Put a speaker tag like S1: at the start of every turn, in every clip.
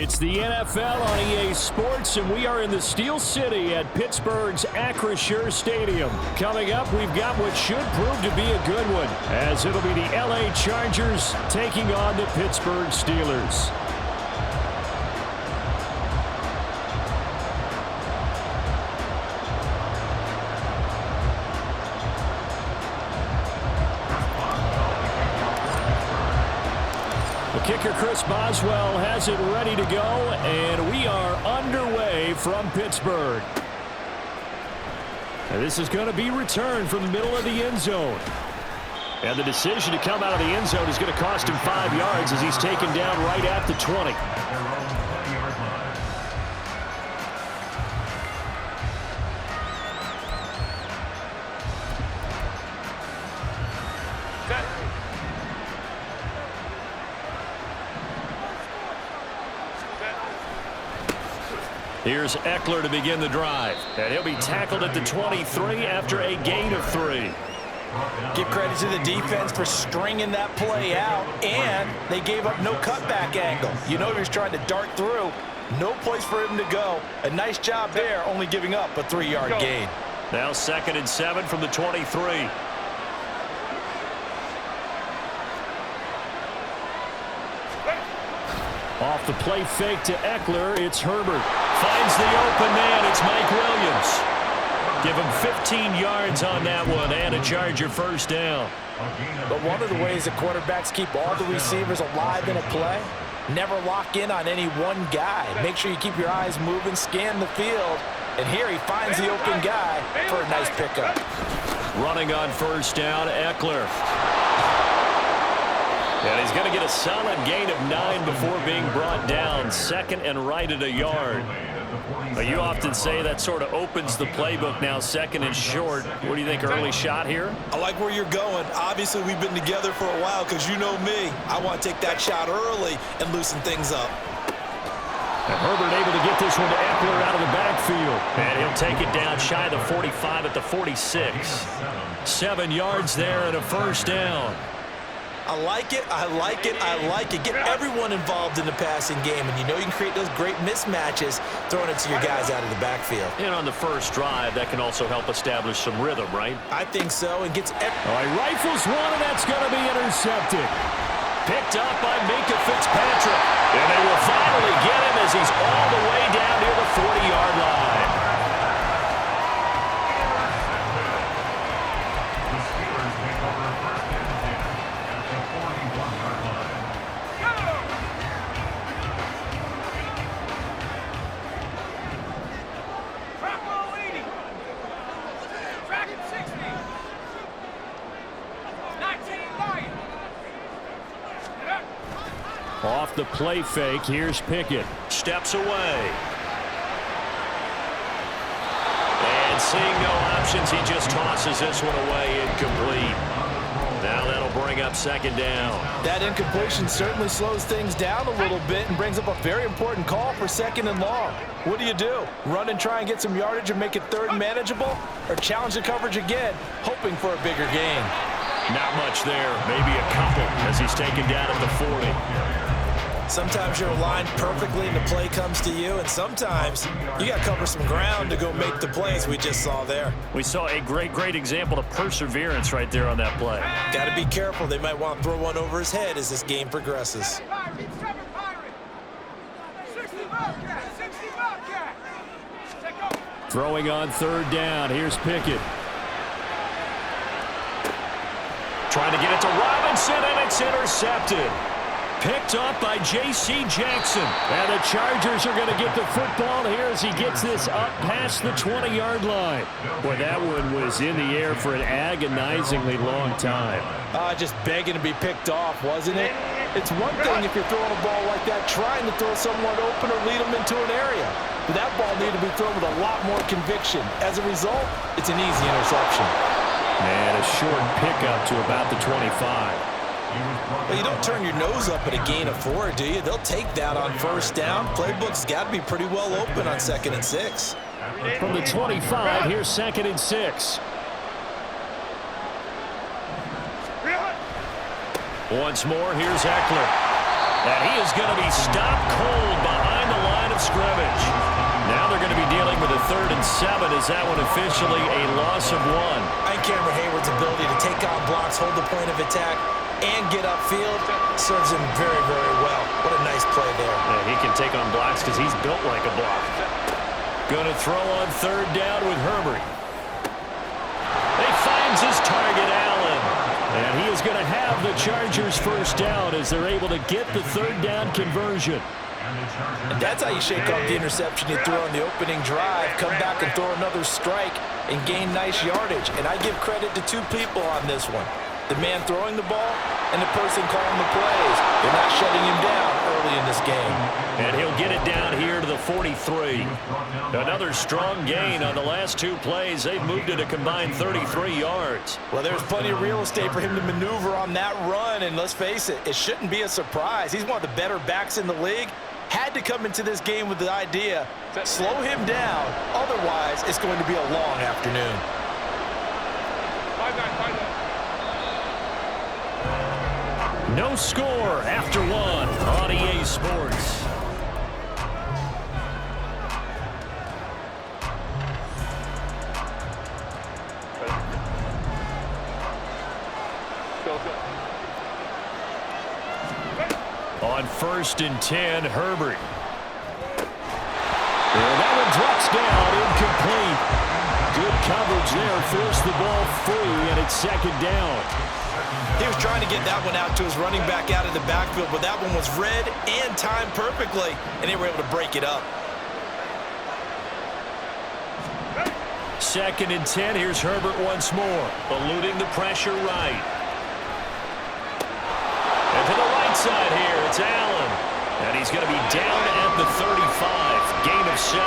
S1: It's the NFL on EA Sports, and we are in the Steel City at Pittsburgh's Acrisure Stadium. Coming up, we've got what should prove to be a good one, as it'll be the LA Chargers taking on the Pittsburgh Steelers. Kicker Chris Boswell has it ready to go, and we are underway from Pittsburgh. And this is going to be returned from the middle of the end zone. And the decision to come out of the end zone is going to cost him 5 yards as he's taken down right at the 20. Here's Eckler to begin the drive, and he'll be tackled at the 23 after a gain of 3.
S2: Give credit to the defense for stringing that play out, and they gave up no cutback angle. You know he was trying to dart through. No place for him to go. A nice job there, only giving up a 3-yard gain.
S1: Now 2nd and 7 from the 23. Off the play fake to Eckler, it's Herbert. Finds the open man, it's Mike Williams. Give him 15 yards on that one and a Charger first down.
S2: But one of the ways that quarterbacks keep all the receivers alive in a play, never lock in on any one guy. Make sure you keep your eyes moving, scan the field, and here he finds the open guy for a nice pickup.
S1: Running on first down, Eckler. And he's going to get a solid gain of 9 before being brought down. 2nd and right at a yard. But you often say that sort of opens the playbook now, 2nd and short. What do you think, early shot here?
S3: I like where you're going. Obviously, we've been together for a while because you know me. I want to take that shot early and loosen things up.
S1: And Herbert able to get this one to Eckler out of the backfield. And he'll take it down shy of the 45 at the 46. 7 yards there and a first down.
S3: I like it, I like it, I like it. Get everyone involved in the passing game, and you know you can create those great mismatches throwing it to your guys out of the backfield.
S1: And on the first drive, that can also help establish some rhythm, right?
S3: I think so, and gets
S1: All right, rifles one, and that's going to be intercepted. Picked up by Minkah Fitzpatrick. And they will finally get him as he's all the way down near the 40-yard line. Off the play fake, here's Pickett. Steps away. And seeing no options, he just tosses this one away, incomplete. Now that'll bring up 2nd down.
S2: That incompletion certainly slows things down a little bit and brings up a very important call for 2nd and long. What do? Run and try and get some yardage and make it 3rd manageable? Or challenge the coverage again, hoping for a bigger gain?
S1: Not much there, maybe a couple as he's taken down at the 40.
S3: Sometimes you're aligned perfectly and the play comes to you, and sometimes you got to cover some ground to go make the plays we just saw there.
S1: We saw a great example of perseverance right there on that play.
S3: Got to be careful. They might want to throw one over his head as this game progresses.
S1: Throwing on 3rd down. Here's Pickett. Trying to get it to Robinson, and it's intercepted. Picked up by J.C. Jackson. And the Chargers are going to get the football here as he gets this up past the 20-yard line. Boy, that one was in the air for an agonizingly long time.
S2: Just begging to be picked off, wasn't it? It's one thing if you're throwing a ball like that, trying to throw someone open or lead them into an area. But that ball needed to be thrown with a lot more conviction. As a result, it's an easy interception.
S1: And a short pickup to about the 25.
S3: Well, you don't turn your nose up at a gain of 4, do you? They'll take that on first down. Playbook's got to be pretty well open on 2nd and 6.
S1: From the 25, here's 2nd and 6. Once more, here's Eckler. And he is going to be stopped cold behind 3rd and 7. Is that one officially a loss of 1?
S3: I think Cameron Hayward's ability to take on blocks, hold the point of attack, and get upfield serves him very, very well. What a nice play there.
S1: Yeah, he can take on blocks because he's built like a block. Going to throw on 3rd down with Herbert. He finds his target, Allen. And he is going to have the Chargers 1st down as they're able to get the 3rd down conversion.
S3: And that's how you shake off the interception you threw on the opening drive, come back and throw another strike and gain nice yardage. And I give credit to 2 people on this one. The man throwing the ball and the person calling the plays. They're not shutting him down early in this game.
S1: And he'll get it down here to the 43. Another strong gain on the last 2 plays. They've moved it a combined 33 yards.
S3: Well, there's plenty of real estate for him to maneuver on that run. And let's face it, it shouldn't be a surprise. He's one of the better backs in the league. Had to come into this game with the idea, slow him down. Otherwise, it's going to be a long afternoon.
S1: No score after 1 on EA Sports. On 1st and 10, Herbert. And that one drops down, incomplete. Good coverage there, forced the ball free, and it's 2nd down.
S3: He was trying to get that one out to his running back out of the backfield, but that one was read and timed perfectly, and they were able to break it up.
S1: 2nd and 10, here's Herbert once more, eluding the pressure right. And to the right side here, it's Allen. And he's going to be down at the 35, gain of 7.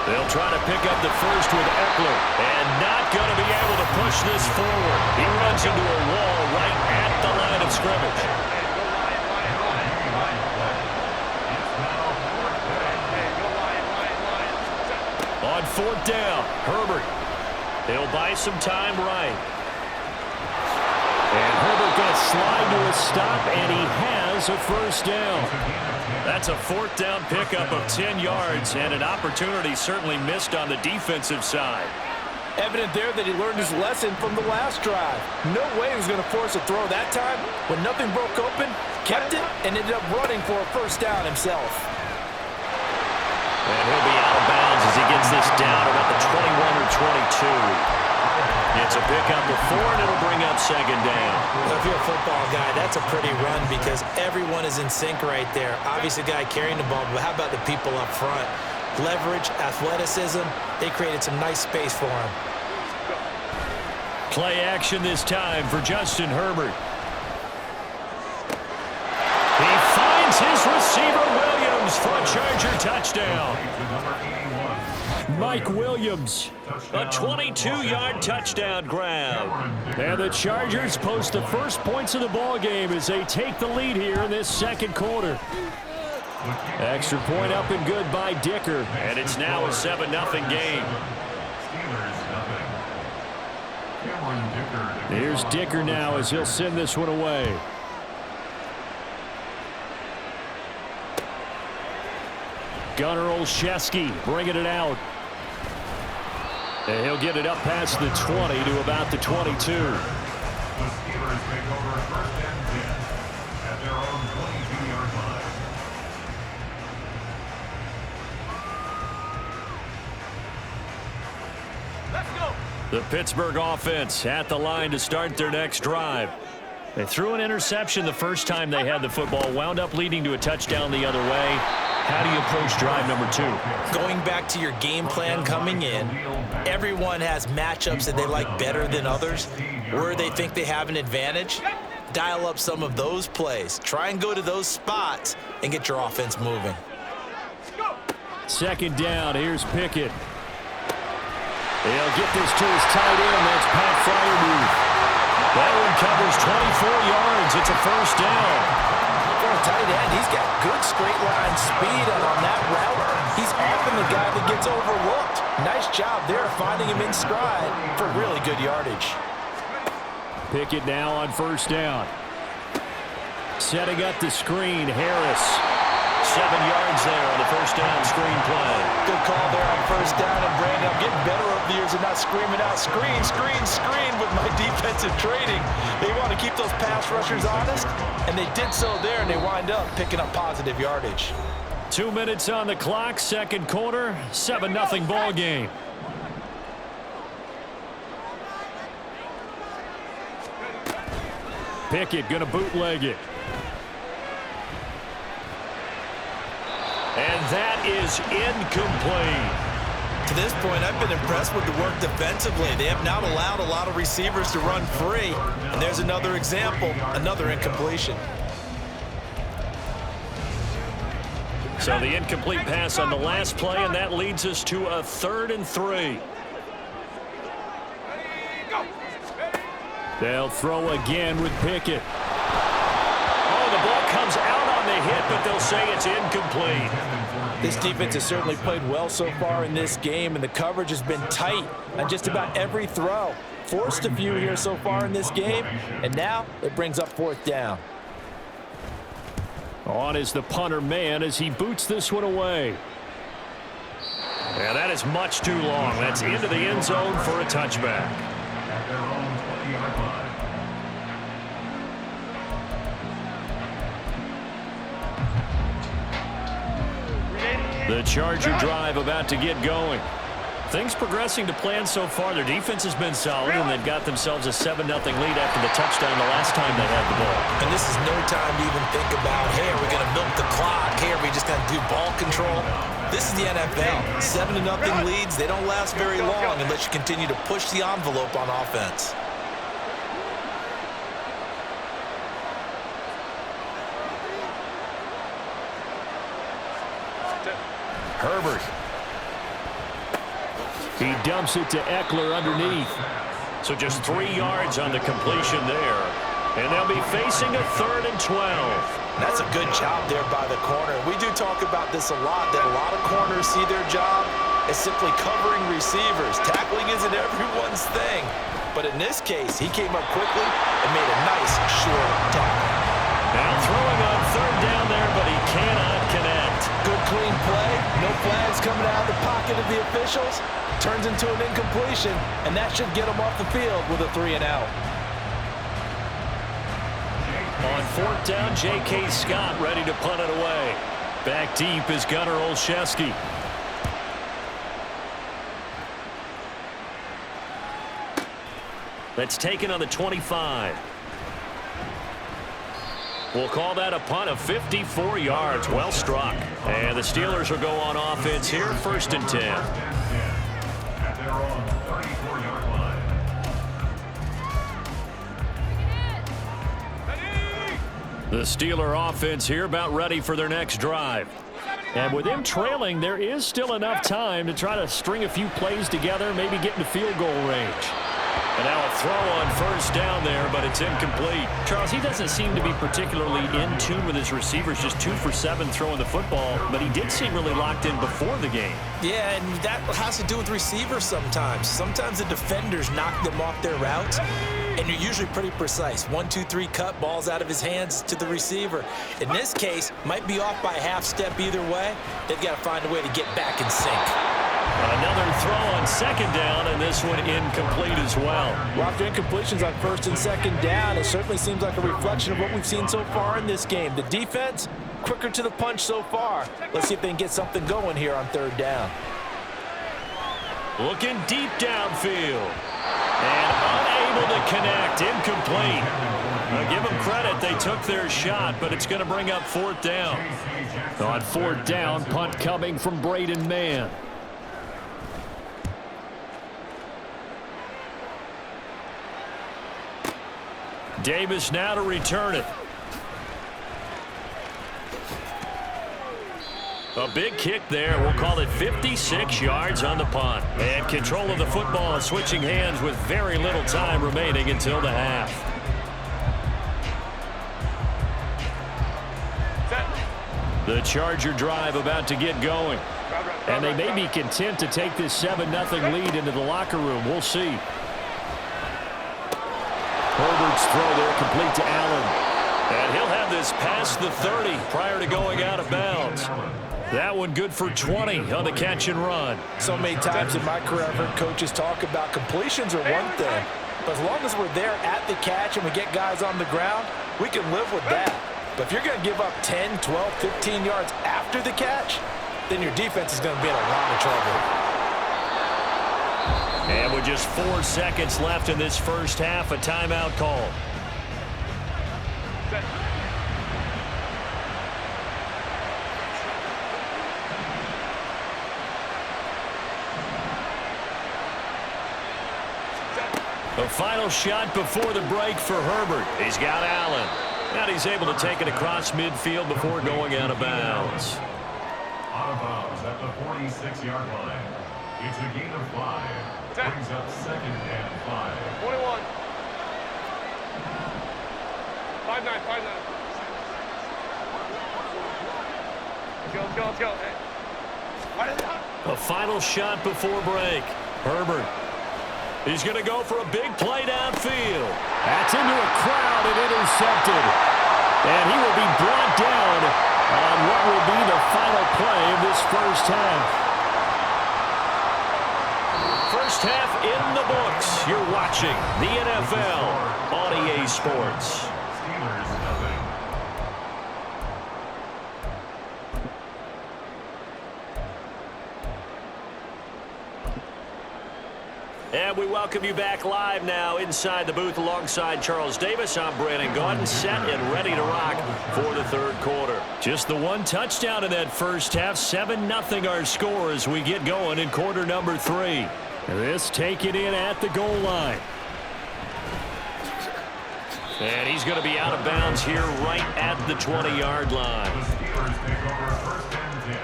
S1: They'll try to pick up the 1st with Eckler, and not going to be able to push this forward. He runs into a wall right at the line of scrimmage. On 4th down, Herbert. He'll buy some time right. And Herbert going to slide to a stop, and he has a 1st down. That's a 4th down pickup of 10 yards, and an opportunity certainly missed on the defensive side.
S3: Evident there that he learned his lesson from the last drive. No way he was going to force a throw that time. When nothing broke open, kept it, and ended up running for a 1st down himself.
S1: And he'll be out of bounds as he gets this down about the 21 or 22. It's a pickup of 4, and it'll bring up 2nd down.
S3: Well, if you're a football guy, that's a pretty run because everyone is in sync right there. Obviously, the guy carrying the ball, but how about the people up front? Leverage, athleticism, they created some nice space for him.
S1: Play action this time for Justin Herbert. He finds his receiver, Williams, for a Charger touchdown. Mike Williams, a 22-yard touchdown grab. And the Chargers post the first points of the ball game as they take the lead here in this 2nd quarter. Extra point up and good by Dicker, and it's now a 7-0 game. Here's Dicker now as he'll send this one away. Gunnar Olszewski bringing it out. And he'll get it up past the 20 to about the 22.
S4: The Steelers take over 1st and 10 at their own 22-yard line.
S1: Let's go. The Pittsburgh offense at the line to start their next drive. They threw an interception the first time they had the football, wound up leading to a touchdown the other way. How do you approach drive number 2?
S3: Going back to your game plan coming in, everyone has matchups that they like better than others, where they think they have an advantage. Dial up some of those plays. Try and go to those spots and get your offense moving.
S1: 2nd down, here's Pickett. They'll get this to his tight end. That's Pat Freiermuth. That one covers 24 yards. It's a 1st down.
S3: For a tight end, he's got good straight line speed, and on that route, he's often the guy that gets overlooked. Nice job there finding him in stride for really good yardage.
S1: Pickett now on 1st down. Setting up the screen, Harris. 7 yards there on the first down screen play.
S2: Good call there on first down. And Brandon, I'm getting better over the years and not screaming out, screen, screen, screen with my defensive training. They want to keep those pass rushers honest, and they did so there, and they wind up picking up positive yardage.
S1: 2 minutes on the clock, second quarter, 7-0 ball game. Pickett going to bootleg it. And that is incomplete.
S2: To this point, I've been impressed with the work defensively. They have not allowed a lot of receivers to run free. And there's another example, another incompletion.
S1: So the incomplete pass on the last play, and that leads us to a 3rd and 3. They'll throw again with Pickett. Oh, the ball comes out on the hit, but they'll say it's incomplete.
S2: This defense has certainly played well so far in this game, and the coverage has been tight on just about every throw. Forced a few here so far in this game, and now it brings up 4th down.
S1: On is the punter man as he boots this one away. And that is much too long. That's into the end zone for a touchback.
S4: At their own 20-yard line.
S1: The Charger drive about to get going. Things progressing to plan so far. Their defense has been solid, and they've got themselves a 7-0 lead after the touchdown the last time they had the ball.
S2: And this is no time to even think about, hey, are we going to milk the clock? Hey, are we just going to do ball control? This is the NFL. 7-0 leads, they don't last very long unless you continue to push the envelope on offense.
S1: Herbert. He dumps it to Eckler underneath. So just 3 yards on the completion there. And they'll be facing a 3rd and 12.
S2: That's a good job there by the corner. We do talk about this a lot, that a lot of corners see their job as simply covering receivers. Tackling isn't everyone's thing. But in this case, he came up quickly and made a nice short tackle.
S1: Now throwing on 3rd down there, but he cannot connect.
S2: Good clean play. No flags coming out of the pocket of the officials. Turns into an incompletion, and that should get him off the field with a 3 and out.
S1: On 4th down, J.K. Scott ready to punt it away. Back deep is Gunnar Olszewski. That's taken on the 25. We'll call that a punt of 54 yards. Well struck. And the Steelers will go on offense here, 1st and 10.
S4: At their own 34-yard line.
S1: The Steeler offense here about ready for their next drive. And with them trailing, there is still enough time to try to string a few plays together, maybe get into field goal range. And now a throw on 1st down there, but it's incomplete. Charles, he doesn't seem to be particularly in tune with his receivers, just 2 for 7 throwing the football, but he did seem really locked in before the game.
S2: Yeah, and that has to do with receivers sometimes. Sometimes the defenders knock them off their routes, and you're usually pretty precise. 1, 2, 3 cut, balls out of his hands to the receiver. In this case, might be off by a half step either way. They've got to find a way to get back in sync.
S1: Another throw on 2nd down, and this one incomplete as well.
S2: Well, after incompletions on 1st and 2nd down, it certainly seems like a reflection of what we've seen so far in this game. The defense, quicker to the punch so far. Let's see if they can get something going here on 3rd down.
S1: Looking deep downfield. And unable to connect. Incomplete. Now give them credit. They took their shot, but it's going to bring up 4th down. On 4th down, punt coming from Braden Mann. Davis now to return it. A big kick there. We'll call it 56 yards on the punt. And control of the football switching hands with very little time remaining until the half. The Charger drive about to get going. And they may be content to take this 7-0 lead into the locker room. We'll see. Herbert's throw there complete to Allen. And he'll have this past the 30 prior to going out of bounds. That one good for 20 on the catch and run.
S3: So many times in my career, I've heard coaches talk about completions are one thing, but as long as we're there at the catch and we get guys on the ground, we can live with that. But if you're going to give up 10, 12, 15 yards after the catch, then your defense is going to be in a lot of trouble.
S1: And with just 4 seconds left in this first half, a timeout call. The final shot before the break for Herbert. He's got Allen. And he's able to take it across midfield before going out of bounds.
S4: Out of bounds at the 46-yard line. It's a gain of 5. Brings up 2nd and 5.
S5: 21. 5-9, 5-9. Let's go. Hey.
S1: A final shot before break. Herbert. He's going to go for a big play downfield. That's into a crowd and intercepted. And he will be brought down on what will be the final play of this first half. First half in the books. You're watching the NFL on EA Sports.
S4: Steelers nothing.
S1: And we welcome you back live now inside the booth alongside Charles Davis. I'm Brandon Gaudin, set and ready to rock for the third quarter. Just the one touchdown in that first half. 7-0 our score as we get going in quarter number 3. This taken in at the goal line. And he's going to be out of bounds here right at the 20-yard line.
S4: The Steelers take over 1st and 10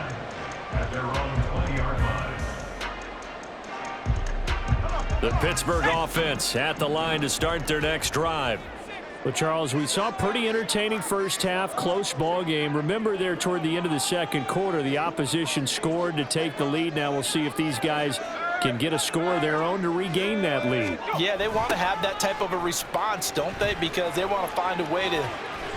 S4: at their own 20-yard line.
S1: The Pittsburgh offense at the line to start their next drive. Well, Charles, we saw a pretty entertaining first half, close ball game. Remember there toward the end of the second quarter, the opposition scored to take the lead. Now we'll see if these guys can get a score of their own to regain that lead.
S3: Yeah, they want to have that type of a response, don't they? Because they want to find a way to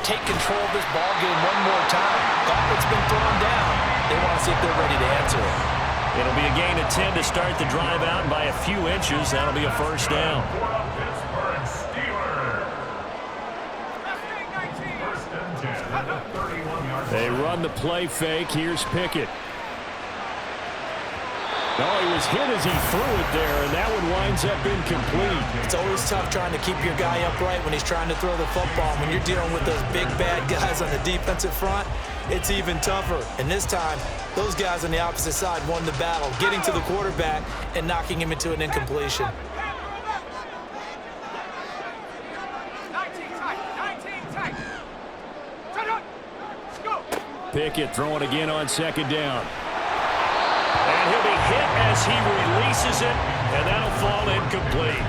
S3: take control of this ball game one more time. Gauntlet's been thrown down. They want to see if they're ready to answer it.
S1: It'll be a gain of 10 to start the drive out, and by a few inches, that'll be a first down.
S4: Pittsburgh Steelers. 1st and 10 at the 31-yard line.
S1: They run the play fake. Here's Pickett. No, he was hit as he threw it there, and that one winds up incomplete.
S3: It's always tough trying to keep your guy upright when he's trying to throw the football. When you're dealing with those big, bad guys on the defensive front, it's even tougher. And this time, those guys on the opposite side won the battle, getting to the quarterback and knocking him into an incompletion.
S5: 19 tight. Go.
S1: Pickett throwing again on 2nd down. And he'll be hit as he releases it, and that'll fall incomplete.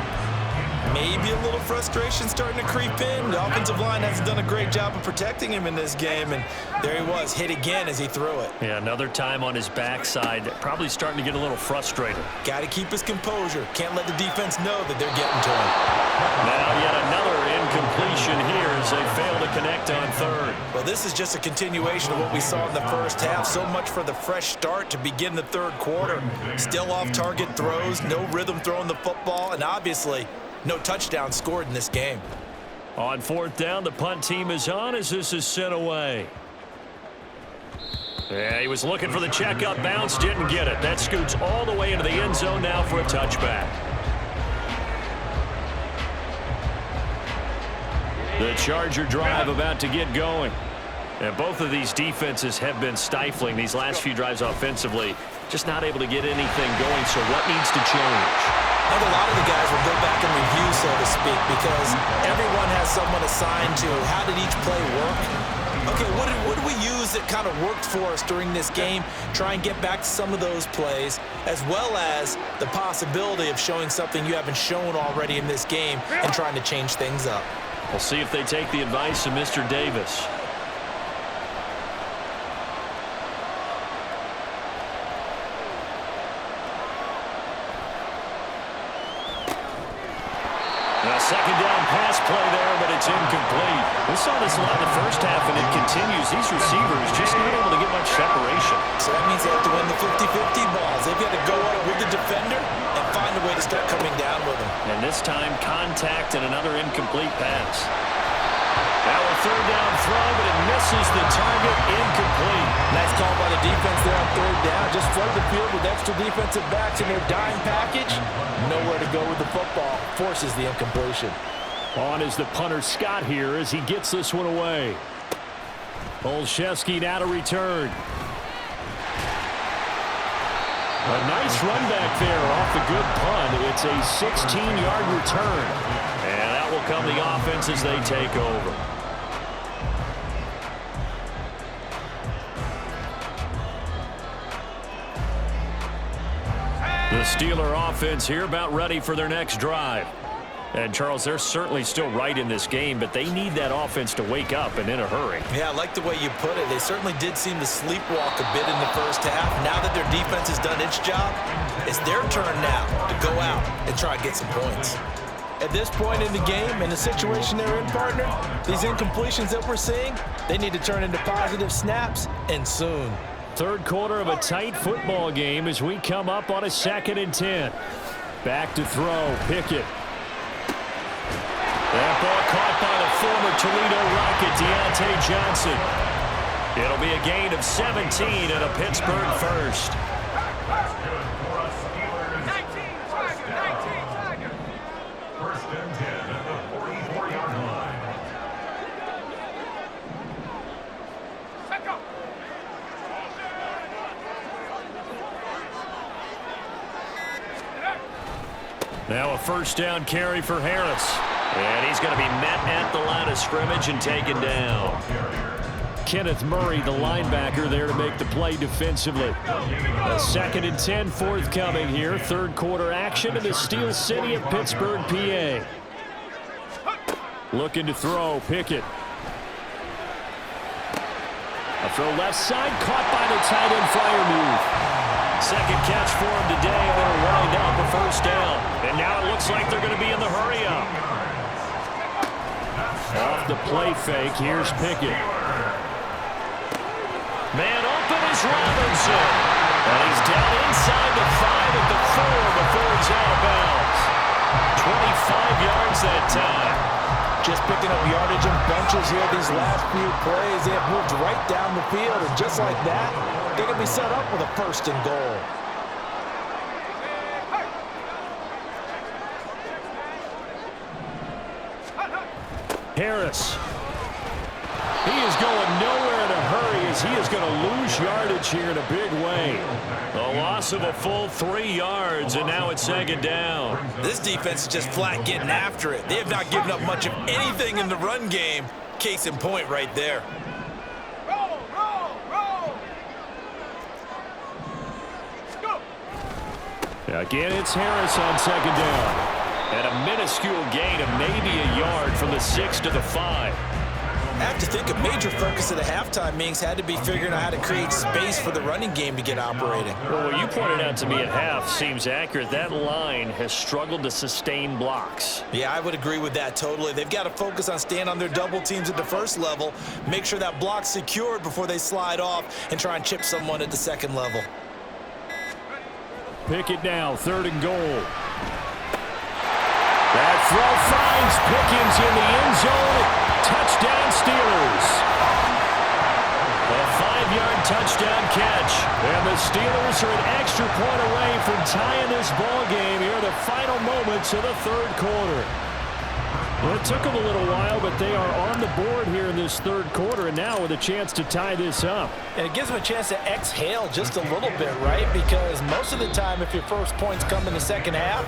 S3: Maybe a little frustration starting to creep in. The offensive line hasn't done a great job of protecting him in this game, and there he was, hit again as he threw it.
S1: Yeah, another time on his backside, probably starting to get a little frustrated.
S3: Got to keep his composure. Can't let the defense know that they're getting to him.
S1: Now yet another incompletion here as they fail to connect on 3rd.
S3: Well, this is just a continuation of what we saw in the first half. So much for the fresh start to begin the third quarter. Still off-target throws, no rhythm throwing the football, and obviously no touchdown scored in this game.
S1: On 4th down, the punt team is on as this is sent away. Yeah, he was looking for the checkup bounce, didn't get it. That scoots all the way into the end zone now for a touchback. The Charger drive about to get going. And both of these defenses have been stifling these last few drives offensively. Just not able to get anything going, so what needs to change?
S3: I think a lot of the guys will go back and review, so to speak, because everyone has someone assigned to how did each play work. Okay, what did we use that kind of worked for us during this game? Try and get back to some of those plays, as well as the possibility of showing something you haven't shown already in this game and trying to change things up.
S1: We'll see if they take the advice of Mr. Davis. A second down pass play there, but it's incomplete. We saw this a lot in the first half, and it continues. These receivers just not able to get much separation.
S3: So that means they have to win the 50-50 balls. They've got to go up with the defender and find a way to start coming down with him.
S1: And this time, contact and another incomplete pass. Now a third down throw, but it misses the target. Incomplete.
S3: Nice call by the defense there on third down. Just flood the field with extra defensive backs in their dime package. Nowhere to go with the football. Forces the incompletion.
S1: On is the punter Scott here as he gets this one away. Olszewski now to return. A nice run back there off the good punt. It's a 16-yard return. And that will come the offense as they take over. The Steeler offense here about ready for their next drive. And, Charles, they're certainly still right in this game, but they need that offense to wake up and in a hurry.
S3: Yeah, I like the way you put it. They certainly did seem to sleepwalk a bit in the first half. Now that their defense has done its job, it's their turn now to go out and try and get some points. At this point in the game, in the situation they're in, partner, these incompletions that we're seeing, they need to turn into positive snaps, and soon.
S1: Third quarter of a tight football game as we come up on a 2nd and 10. Back to throw, Pickett. That ball caught by the former Toledo Rocket, Deontay Johnson. It'll be a gain of 17 and a Pittsburgh first.
S5: 19 Tiger.
S4: First and 10 at the 44-yard line.
S5: Set go.
S1: Now a first down carry for Harris. And he's going to be met at the line of scrimmage and taken down. Kenneth Murray, the linebacker, there to make the play defensively. A 2nd and 10 forthcoming here. Third quarter action in the Steel City of Pittsburgh, PA. Looking to throw, Pickett. A throw left side, caught by the tight end flyer move. Second catch for him today, and it'll wind up a first down. And now it looks like they're going to be in the hurry-up. Off the play fake, here's Pickett. Man open is Robinson. And he's down inside the 5 at the 4 before he's out of bounds. 25 yards that time.
S3: Just picking up yardage in bunches here these last few plays. They have moved right down the field, and just like that, they're going to be set up with a first and goal.
S1: Harris. He is going nowhere in a hurry as he is going to lose yardage here in a big way. A loss of a full 3 yards, and now it's 2nd down.
S3: This defense is just flat getting after it. They have not given up much of anything in the run game. Case in point right there.
S5: Roll. Go.
S1: Again, it's Harris on 2nd down. And a minuscule gain of maybe a yard from the 6 to the 5.
S3: I have to think a major focus of the halftime meetings had to be figuring out how to create space for the running game to get operating.
S1: Well, what you pointed out to me at half seems accurate. That line has struggled to sustain blocks.
S3: Yeah, I would agree with that totally. They've got to focus on staying on their double teams at the first level, make sure that block's secured before they slide off and try and chip someone at the second level.
S1: Pickett now, 3rd and goal. That throw finds Pickens in the end zone. Touchdown Steelers. A 5-yard touchdown catch. And the Steelers are an extra point away from tying this ball game here in the final moments of the 3rd quarter. Well, it took them a little while, but they are on the board here in this 3rd quarter, and now with a chance to tie this up.
S3: And it gives them a chance to exhale just a little bit, right? Because most of the time, if your first points come in the second half,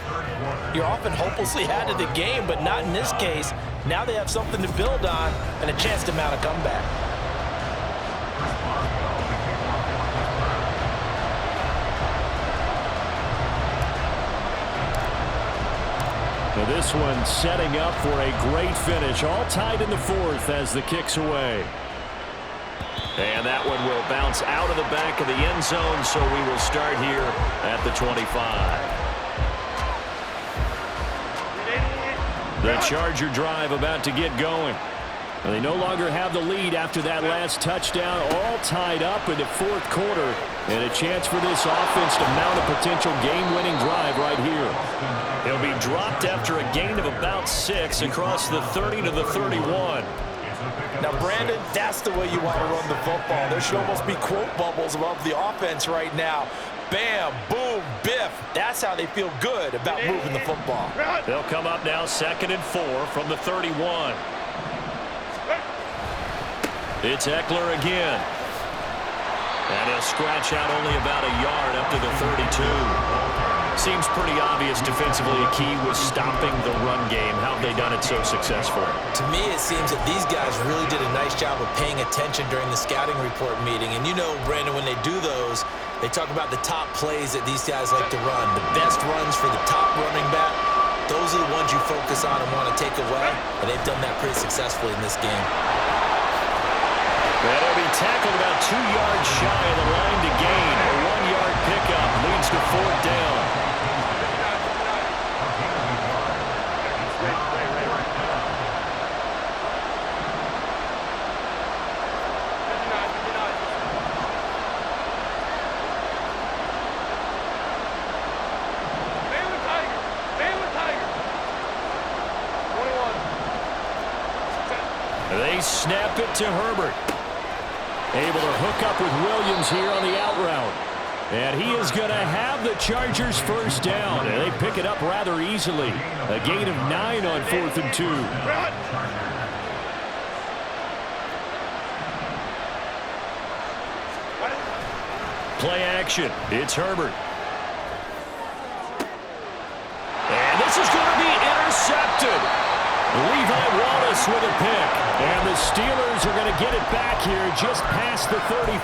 S3: you're often hopelessly out of the game, but not in this case. Now they have something to build on and a chance to mount a comeback.
S1: Now this one setting up for a great finish. All tied in the 4th as the kick's away. And that one will bounce out of the back of the end zone, so we will start here at the 25. The Charger drive about to get going. And they no longer have the lead after that last touchdown, all tied up in the fourth quarter. And a chance for this offense to mount a potential game-winning drive right here. He'll be dropped after a gain of about 6 across the 30 to the 31.
S2: Now, Brandon, that's the way you want to run the football. There should almost be quote bubbles above the offense right now. Bam, boom, biff. That's how they feel good about moving the football.
S1: They'll come up now 2nd and 4 from the 31. It's Eckler again. And he'll scratch out only about a yard up to the 32. Seems pretty obvious defensively a key was stopping the run game. How have they done it so successful?
S3: To me, it seems that these guys really did a nice job of paying attention during the scouting report meeting. And you know, Brandon, when they do those, they talk about the top plays that these guys like to run. The best runs for the top running back, those are the ones you focus on and want to take away. And they've done that pretty successfully in this game.
S1: And he'll be tackled about 2 yards shy of the line to gain. A 1-yard pickup leads to 4th down. They snap it to Herbert. Able to hook up with Williams here on the out route. And he is going to have the Chargers first down. And they pick it up rather easily. A gain of 9 on 4th and 2. Play action. It's Herbert. And this is going to be intercepted. Levi Wallace with a pick. And the Steelers are going to get it back here just past the 35.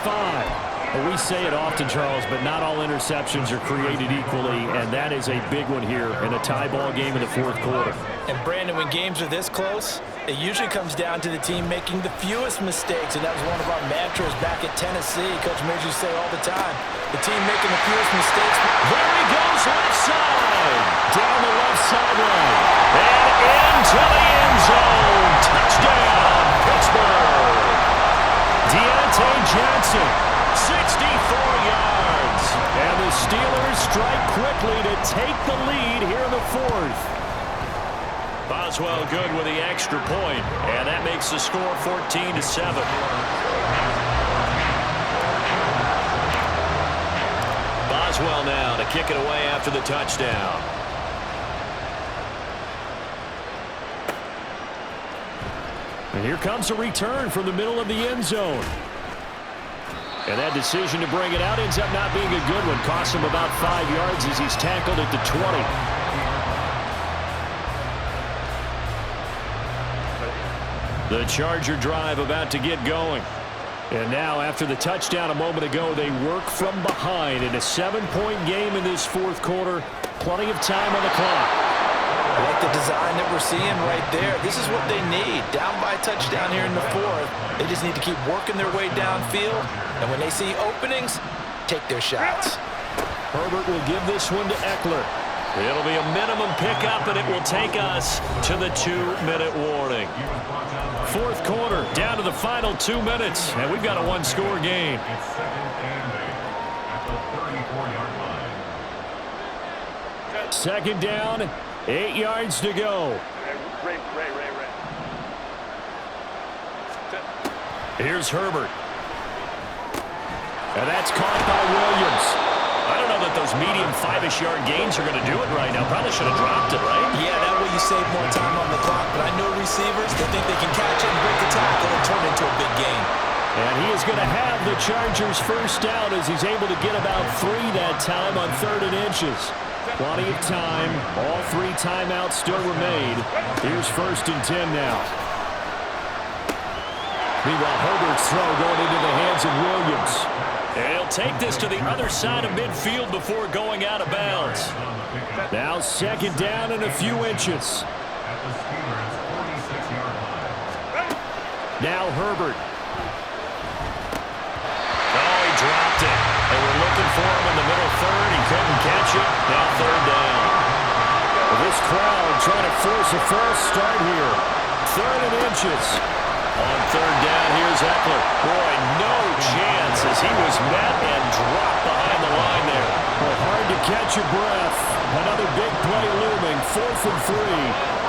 S1: Well, we say it often, Charles, but not all interceptions are created equally, and that is a big one here in a tie ball game in the fourth quarter.
S2: And, Brandon, when games are this close, it usually comes down to the team making the fewest mistakes, and that was one of our mantras back at Tennessee. Coach Midge used to say all the time, the team making the fewest mistakes.
S1: There he goes, left side. Down the left sideline. And into the end zone. Touchdown, Pittsburgh. Deontay Johnson, 64 yards. And the Steelers strike quickly to take the lead here in the fourth. Boswell good with the extra point, and that makes the score 14-7. Boswell now to kick it away after the touchdown. And here comes a return from the middle of the end zone. And that decision to bring it out ends up not being a good one. Costs him about 5 yards as he's tackled at the 20. The Charger drive about to get going. And now, after the touchdown a moment ago, they work from behind in a 7-point game in this fourth quarter. Plenty of time on the clock.
S2: I like the design that we're seeing right there. This is what they need. Down by a touchdown here in the fourth. They just need to keep working their way downfield. And when they see openings, take their shots.
S1: Herbert will give this one to Eckler. It'll be a minimum pickup, and it will take us to the 2-minute warning. Fourth quarter, down to the final 2 minutes, and we've got a one-score game.
S4: It's second and 8 at the 34-yard line.
S1: Second down, 8 yards to go.
S5: Ray.
S1: Here's Herbert. And that's caught by Williams. I don't know that those medium 5-ish yard gains are going to do it right now. Probably should have dropped it, right?
S2: Yeah, that way you save more time on the clock. But I know receivers, they think they can catch it and break the tackle and turn it into a big gain.
S1: And he is going to have the Chargers first down as he's able to get about 3 that time on 3rd and inches. Plenty of time. All 3 timeouts still remain. Here's 1st and 10 now. Meanwhile, Herbert's throw going into the hands of Williams. And he'll take this to the other side of midfield before going out of bounds. Now 2nd down and a few inches.
S4: At the Steelers' 46-yard line.
S1: Now Herbert. Oh, he dropped it. They were looking for him in the middle third. He couldn't catch it. Now 3rd down. Well, this crowd trying to force a false start here. 3rd and inches. On 3rd down, here's Eckler. Boy, no chance as he was met and dropped behind the line there. Well, hard to catch your breath. Another big play looming. 4th and 3.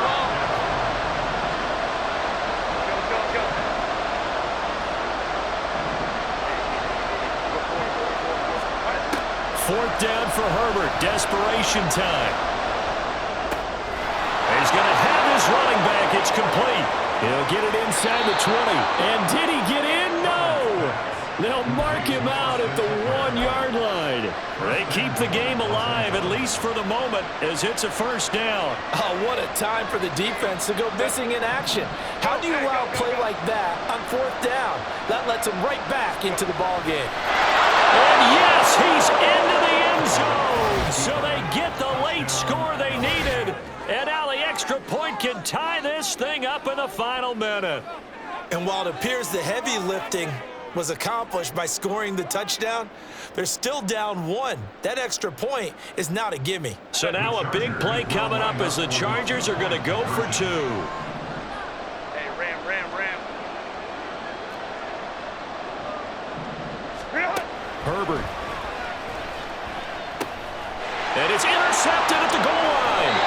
S1: 4th down for Herbert. Desperation time. He's going to have his running back. It's complete. He'll get it inside the 20. And did he get in? No. They'll mark him out at the 1-yard line. They keep the game alive, at least for the moment, as it's a 1st down.
S3: Oh, what a time for the defense to go missing in action. How do you allow a play like that on 4th down? That lets him right back into the ball game.
S1: And yes, he's into the end zone. So they get the late score they needed. And now the extra point can tie this thing up in the final minute.
S3: And while it appears the heavy lifting was accomplished by scoring the touchdown, they're still down 1. That extra point is not a gimme.
S1: So now a big play coming up as the Chargers are going to go for 2.
S5: Hey, Ram.
S1: Herbert. And it's intercepted at the goal line.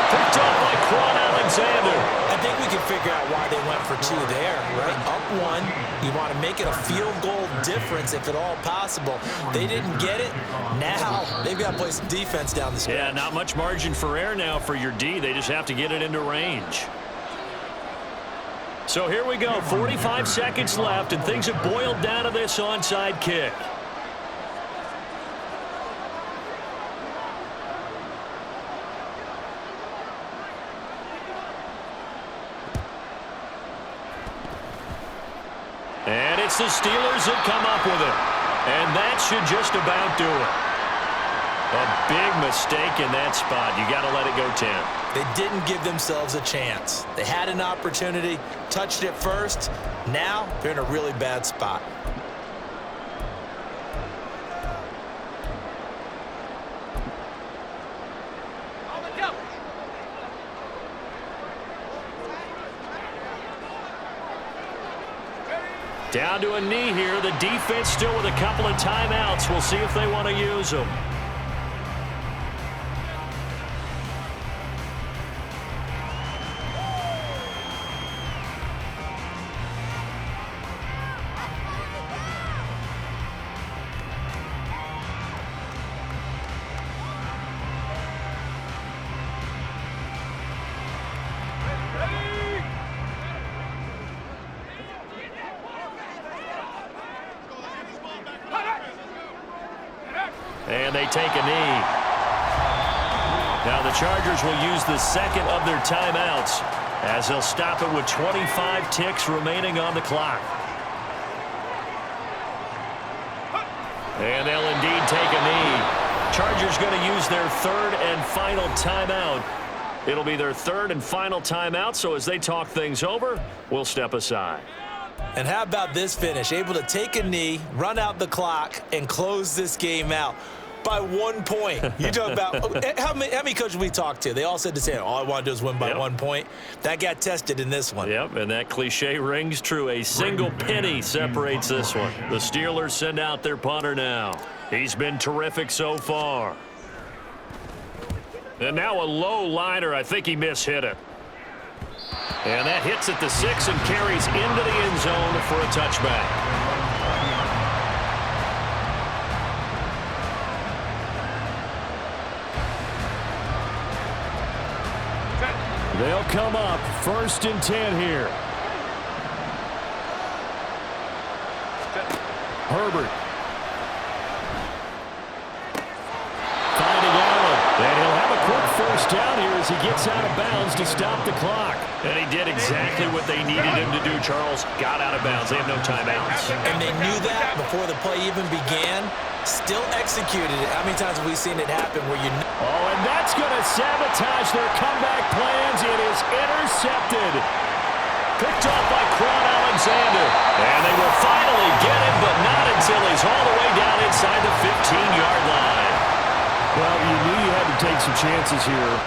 S1: Picked up by Quan Alexander.
S3: I think we can figure out why they went for 2 there, right? Up 1, you want to make it a field goal difference if at all possible. They didn't get it. Now they've got to play some defense down the stretch.
S1: Yeah, not much margin for error now for your D. They just have to get it into range. So here we go. 45 seconds left, and things have boiled down to this onside kick. And it's the Steelers that come up with it. And that should just about do it. A big mistake in that spot. You got to let it go 10.
S3: They didn't give themselves a chance. They had an opportunity, touched it first. Now they're in a really bad spot.
S1: Down to a knee here. The defense still with a couple of timeouts. We'll see if they want to use them. And they take a knee. Now the Chargers will use the second of their timeouts as they'll stop it with 25 ticks remaining on the clock. And they'll indeed take a knee. Chargers going to use their 3rd and final timeout. It'll be their 3rd and final timeout, so as they talk things over, we'll step aside.
S3: And how about this finish? Able to take a knee, run out the clock, and close this game out by 1 point. You talk about how many coaches we talked to? They all said the same. All I want to do is win by 1 point. That got tested in this one.
S1: Yep, and that cliche rings true. A single penny separates this one. The Steelers send out their punter now. He's been terrific so far. And now a low liner. I think he mishit it. And that hits at the 6 and carries into the end zone for a touchback. They'll come up 1st and 10 here. Herbert. Finding Allen. And he'll have a quick 1st down here as he gets out of bounds to stop the clock. And he did exactly what they needed him to do, Charles. Got out of bounds. They have no timeouts.
S3: And they knew that before the play even began. Still executed it. How many times have we seen it happen where you know?
S1: Oh, and that's going to sabotage their comeback plans. It is intercepted. Picked off by Quan Alexander. And they will finally get him, but not until he's all the way down inside the 15-yard line. Well, you knew you had to take some chances here.